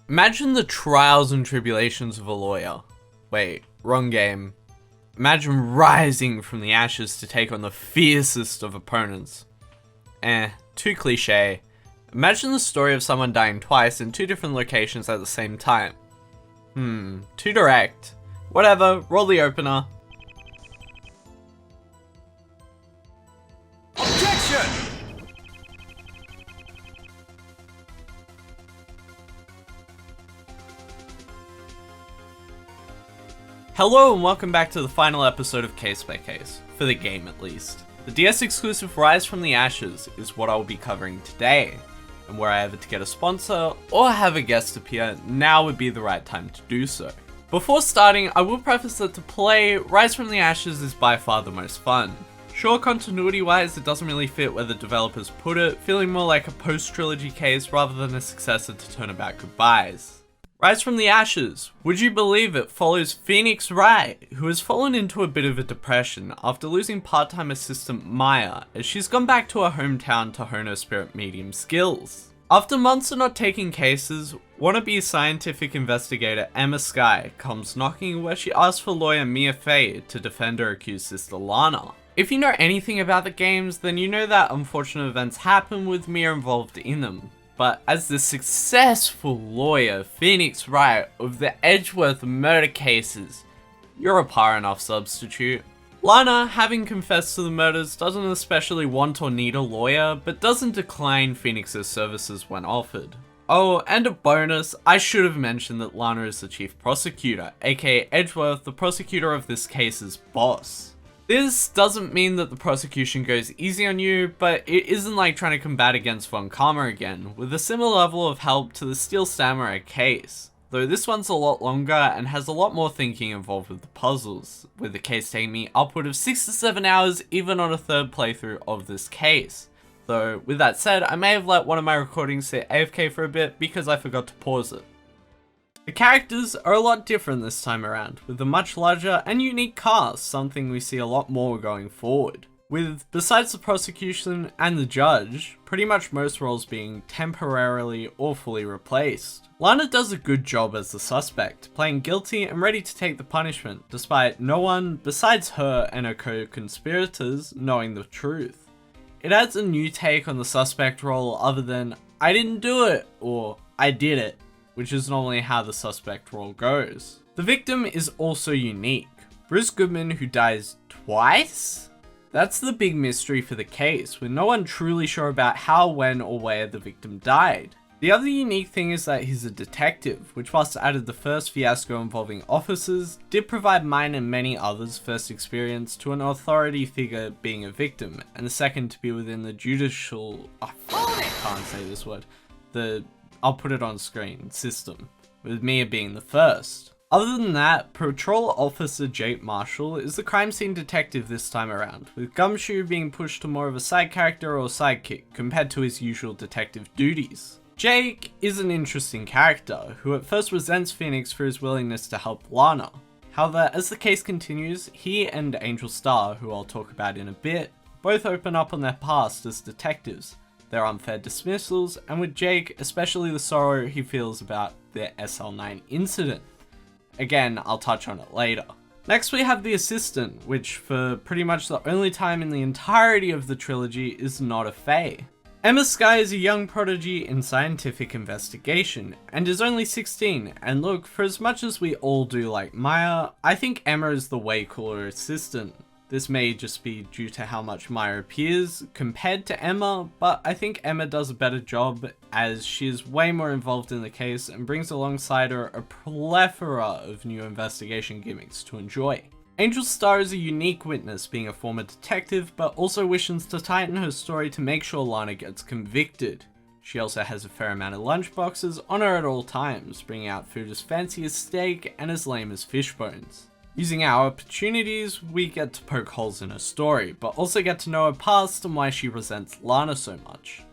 Imagine the trials and tribulations of a lawyer. Wait, wrong game. Imagine rising from the ashes to take on the fiercest of opponents. Too cliche. Imagine the story of someone dying twice in two different locations at the same time. Too direct. Whatever, roll the opener. Objection! Hello and welcome back to the final episode of Case by Case, for the game at least. The DS exclusive Rise from the Ashes is what I will be covering today, and were I ever to get a sponsor or have a guest appear, now would be the right time to do so. Before starting, I will preface that to play, Rise from the Ashes is by far the most fun. Sure, continuity wise it doesn't really fit where the developers put it, feeling more like a post-trilogy case rather than a successor to Turnabout Goodbyes. Rise from the Ashes, would you believe it, follows Phoenix Wright, who has fallen into a bit of a depression after losing part-time assistant Maya, as she's gone back to her hometown to hone her spirit medium skills. After months of not taking cases, wannabe scientific investigator Emma Skye comes knocking where she asks for lawyer Mia Fey to defend her accused sister Lana. If you know anything about the games, then you know that unfortunate events happen with Mia involved in them. But as the successful lawyer, Phoenix Wright, of the Edgeworth murder cases, you're a par enough substitute. Lana, having confessed to the murders, doesn't especially want or need a lawyer, but doesn't decline Phoenix's services when offered. Oh, and a bonus, I should have mentioned that Lana is the chief prosecutor, aka Edgeworth, the prosecutor of this case's boss. This doesn't mean that the prosecution goes easy on you, but it isn't like trying to combat against Von Karma again, with a similar level of help to the Steel Samurai case. Though this one's a lot longer and has a lot more thinking involved with the puzzles, with the case taking me upward of 6 to 7 hours even on a third playthrough of this case. Though, with that said, I may have let one of my recordings sit AFK for a bit because I forgot to pause it. The characters are a lot different this time around, with a much larger and unique cast, something we see a lot more going forward. With, besides the prosecution and the judge, pretty much most roles being temporarily or fully replaced. Lana does a good job as the suspect, playing guilty and ready to take the punishment, despite no one besides her and her co-conspirators knowing the truth. It adds a new take on the suspect role other than, I didn't do it, or I did it, which is normally how the suspect role goes. The victim is also unique. Bruce Goodman, who dies twice? That's the big mystery for the case, with no one truly sure about how, when, or where the victim died. The other unique thing is that he's a detective, which whilst added the first fiasco involving officers, did provide mine and many others first experience to an authority figure being a victim, and the second to be within the judicial... I can't say this word. I'll put it on screen, system, with Mia being the first. Other than that, Patrol Officer Jake Marshall is the crime scene detective this time around, with Gumshoe being pushed to more of a side character or sidekick compared to his usual detective duties. Jake is an interesting character, who at first resents Phoenix for his willingness to help Lana. However, as the case continues, he and Angel Starr, who I'll talk about in a bit, both open up on their past as detectives, their unfair dismissals, and with Jake, especially the sorrow he feels about the SL9 incident. Again, I'll touch on it later. Next we have the assistant, which for pretty much the only time in the entirety of the trilogy is not a Fae. Emma Skye is a young prodigy in scientific investigation, and is only 16, and look, for as much as we all do like Maya, I think Emma is the way cooler assistant. This may just be due to how much Maya appears compared to Emma, but I think Emma does a better job as she is way more involved in the case and brings alongside her a plethora of new investigation gimmicks to enjoy. Angel Starr is a unique witness, being a former detective, but also wishes to tighten her story to make sure Lana gets convicted. She also has a fair amount of lunchboxes on her at all times, bringing out food as fancy as steak and as lame as fish bones. Using our opportunities, we get to poke holes in her story, but also get to know her past and why she resents Lana so much.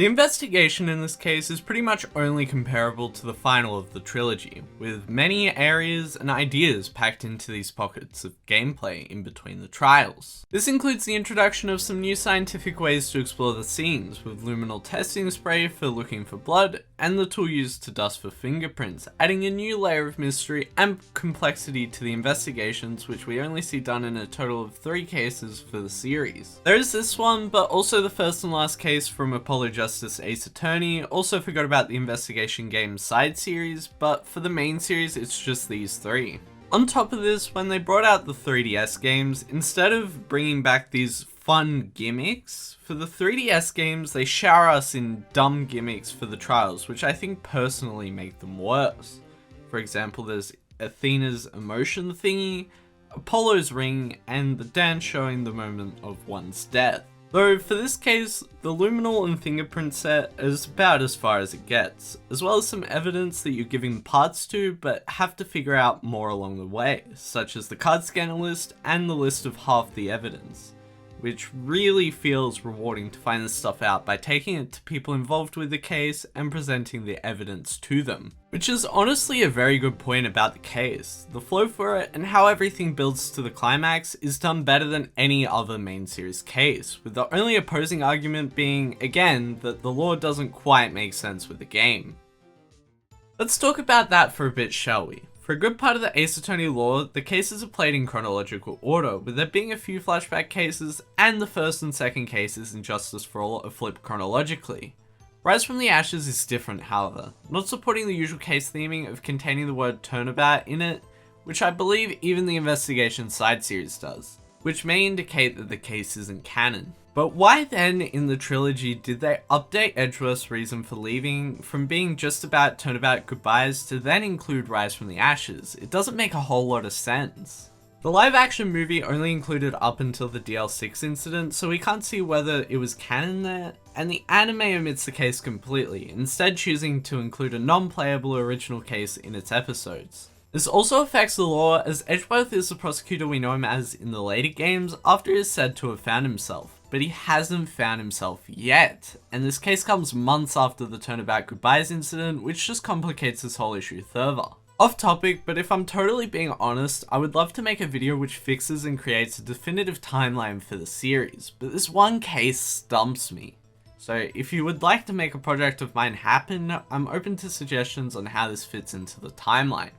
The investigation in this case is pretty much only comparable to the final of the trilogy, with many areas and ideas packed into these pockets of gameplay in between the trials. This includes the introduction of some new scientific ways to explore the scenes, with luminal testing spray for looking for blood, and the tool used to dust for fingerprints, adding a new layer of mystery and complexity to the investigations, which we only see done in a total of 3 cases for the series. There is this one, but also the first and last case from Apollo Justice Ace Attorney. Also forgot about the investigation game side series, but for the main series it's just these 3. On top of this, when they brought out the 3DS games, instead of bringing back these fun gimmicks, for the 3DS games they shower us in dumb gimmicks for the trials, which I think personally make them worse. For example, there's Athena's emotion thingy, Apollo's ring, and the dance showing the moment of one's death. Though for this case, the luminal and fingerprint set is about as far as it gets, as well as some evidence that you're giving parts to but have to figure out more along the way, such as the card scanner list and the list of half the evidence, which really feels rewarding to find this stuff out by taking it to people involved with the case and presenting the evidence to them. Which is honestly a very good point about the case. The flow for it and how everything builds to the climax is done better than any other main series case, with the only opposing argument being, again, that the lore doesn't quite make sense with the game. Let's talk about that for a bit, shall we? For a good part of the Ace Attorney lore, the cases are played in chronological order, with there being a few flashback cases, and the first and second cases in Justice for All are flipped chronologically. Rise from the Ashes is different, however, not supporting the usual case theming of containing the word turnabout in it, which I believe even the investigation side series does, which may indicate that the case isn't canon. But why then in the trilogy did they update Edgeworth's reason for leaving from being just about turnabout goodbyes to then include Rise from the Ashes? It doesn't make a whole lot of sense. The live action movie only included up until the DL6 incident, so we can't see whether it was canon there, and the anime omits the case completely, instead choosing to include a non-playable original case in its episodes. This also affects the lore, as Edgeworth is the prosecutor we know him as in the later games after he is said to have found himself, but he hasn't found himself yet, and this case comes months after the Turnabout Goodbyes incident, which just complicates this whole issue further. Off topic, but if I'm totally being honest, I would love to make a video which fixes and creates a definitive timeline for the series, but this one case stumps me. So if you would like to make a project of mine happen, I'm open to suggestions on how this fits into the timeline.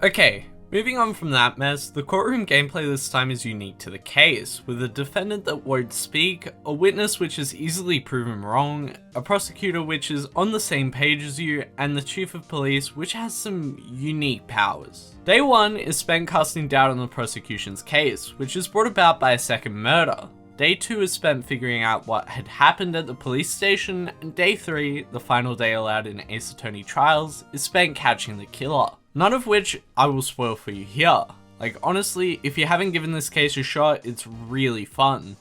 Okay, moving on from that mess, the courtroom gameplay this time is unique to the case, with a defendant that won't speak, a witness which is easily proven wrong, a prosecutor which is on the same page as you, and the chief of police which has some unique powers. Day 1 is spent casting doubt on the prosecution's case, which is brought about by a second murder. Day 2 is spent figuring out what had happened at the police station, and Day 3, the final day allowed in Ace Attorney trials, is spent catching the killer. None of which I will spoil for you here. Like honestly, if you haven't given this case a shot, it's really fun.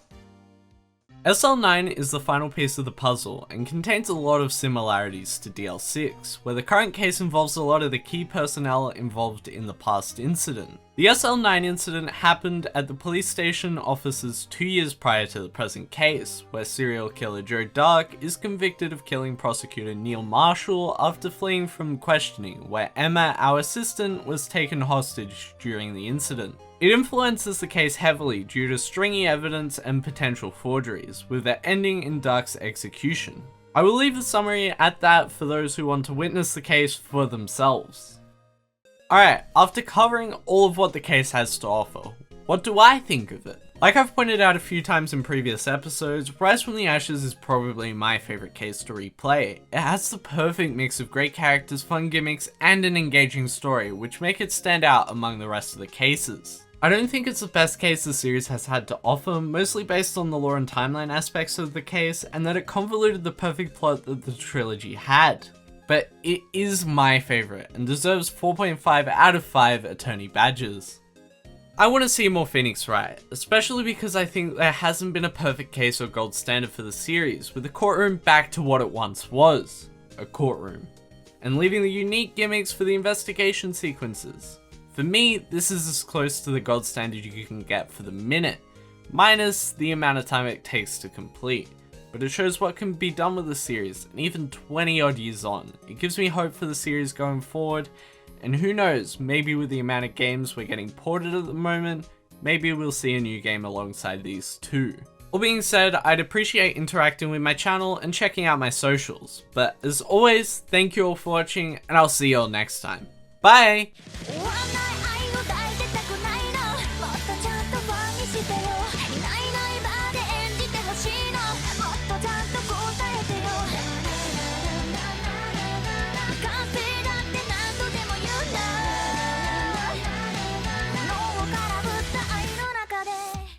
SL9 is the final piece of the puzzle and contains a lot of similarities to DL6, where the current case involves a lot of the key personnel involved in the past incident. The SL9 incident happened at the police station offices 2 years prior to the present case, where serial killer Joe Dark is convicted of killing prosecutor Neil Marshall after fleeing from questioning, where Emma, our assistant, was taken hostage during the incident. It influences the case heavily due to stringy evidence and potential forgeries, with the ending in Dark's execution. I will leave the summary at that for those who want to witness the case for themselves. Alright, after covering all of what the case has to offer, what do I think of it? Like I've pointed out a few times in previous episodes, Rise from the Ashes is probably my favourite case to replay. It has the perfect mix of great characters, fun gimmicks, and an engaging story, which make it stand out among the rest of the cases. I don't think it's the best case the series has had to offer, mostly based on the lore and timeline aspects of the case, and that it convoluted the perfect plot that the trilogy had. But it is my favourite, and deserves 4.5 out of 5 attorney badges. I want to see more Phoenix Wright, especially because I think there hasn't been a perfect case or gold standard for the series, with the courtroom back to what it once was, a courtroom, and leaving the unique gimmicks for the investigation sequences. For me, this is as close to the gold standard you can get for the minute, minus the amount of time it takes to complete. but it shows what can be done with the series, and even 20 odd years on. It gives me hope for the series going forward, and who knows, maybe with the amount of games we're getting ported at the moment, maybe we'll see a new game alongside these too. All being said, I'd appreciate interacting with my channel and checking out my socials, but as always, thank you all for watching, and I'll see you all next time. Bye!